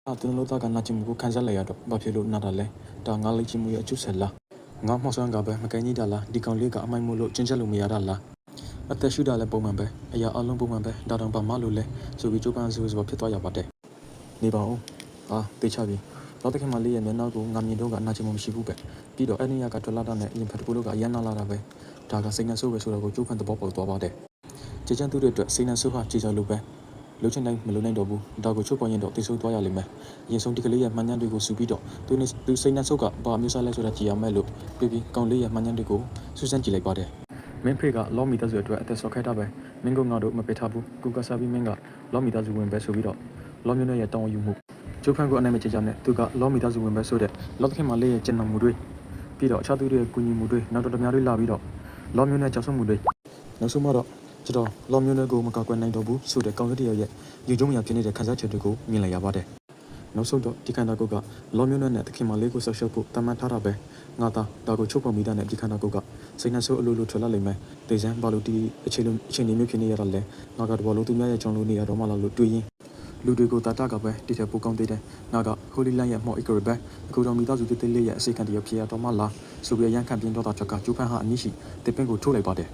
တင်လို့တာကနာချင်မှုကိုခန်းစားလိုက်ရတော့ဘာဖြစ်လို့နာတာလဲဒါငါလိချင်မှုရဲ့အကျုပ်ဆက်လားငါမှောက်ဆန်းကပဲမကဲကြီးတာလားဒီကောင်လေးကအမိုက်မို့လို့ကျင်းချက်လို့မရတာလားအသက်ရှူတာလည်းပုံမှန်ပဲအရာအလုံးပုံမှန်ပဲဒါတောင်ဘာမှလို့လဲဆိုပြီးကြိုးပမ်းဆိုဖြစ်သွားရပါတယ်နေပါဦးတေချပြီတော့တခင်မလေးရဲ့မျက်နှာကိုငါမြင်တော့ကနာချင်မှုမရှိဘူးပဲပြီးတော့အဲ့ဒီရကထွက်လာတာနဲ့အရင်ဖက်တကူလို့ကအရန်နာလာတာပဲဒါကစိတ်နဲ့ဆိုးပဲဆိုတော့ကိုကျိုးဖန်သဘောပေါက်သွားပါတယ်ကြည်ချမ်းသူတဲ့အတွက်စိတ်နဲ့ဆိုးဟာကြည်စလို့ပဲလှုပ်ချင်တိုင်းမလုံနိုင်တော့ဘူးဒါကိုချုပ်ပေါ်ရင်တော့တိတ်ဆိုးသွားရလိမ့်မယ်အရင်ဆုံးဒီကလေးရဲ့မှန်ညံတွေကိုစုပြီးတော့သူစိတ်နဲ့ဆုပ်ကဘာမျိုးစားလဲဆိုတာကြည်ရမယ်လို့ပြီးကောင်လေးရဲ့မှန်ညံတွေကိုစူးစမ်းကြည့်လိုက်ပါတယ်မင်းဖေကလော်မီသားစုအတွက်အသက်ဆော့ခဲတာပဲမင်းကငါတို့မပစ်ထားဘူးကူကစားပြီးမင်းကလော်မီသားစုဝင်ပဲဆိုပြီးတော့လော်မျိုးနဲ့ရဲ့တောင်းယူမှုကျိုးဖန်ကိုအနိုင်မချကြနဲ့သူကလော်မီသားစုဝင်ပဲဆိုတဲ့လော်သခင်မလေးရဲ့ကျန်တော်မူတွေပြီးတော့အခြားသူတွေရဲ့ကူညီမှုတွေနောက်တော့တများတွေလာပြီးတော့လော်မျိုးနဲ့ကြောက်ဆုံမှုတွေနောက်ဆုံးမှတော့ကျွန်တော်လော်မျိုးနဲ့ကိုမကောက်ကွယ်နိုင်တော့ဘူးဆိုတဲ့ကောင်းတဲ့တရရဲ့ယူကျုံရဖြစ်နေတဲ့ခန်းစားချက်တွေကိုမြင်လိုက်ရပါတယ်နောက်ဆုံးတော့ဒီခန္ဓာကိုယ်ကလော်မျိုးနဲ့တခင်မလေးကိုဆောက်ရှုပ်ဖို့တမန်ထားတာပဲငါသားဒါကိုချုပ်ပေါ်မိတဲ့နဲ့ဒီခန္ဓာကိုယ်ကစိတ်နှဆိုးအလိုလိုထွက်လာလိမ့်မယ်ဒေဇန်ဘာလို့ဒီအခြေအနေမျိုးဖြစ်နေရတာလဲငါကတော့ဘာလို့သူများရဲ့ကြောင့်လို့နေရတော့မှလားလို့တွေးရင်လူတွေကိုတာတာကပဲတိကျပိုကောင်းသေးတယ်ငါကဟိုလီလန်ရဲ့မော်အီကရဘက်အခုတော့မိသားစုတိလေးရဲ့အစိတ်ခံတရဖြစ်ရတော့မှလားဆိုပြီးရန်ခံပြင်းတော့တာချက်ကကျူဖန်ဟာအနည်းရှိတစ်ပင်ကိုထိုးလိုက်ပါတယ်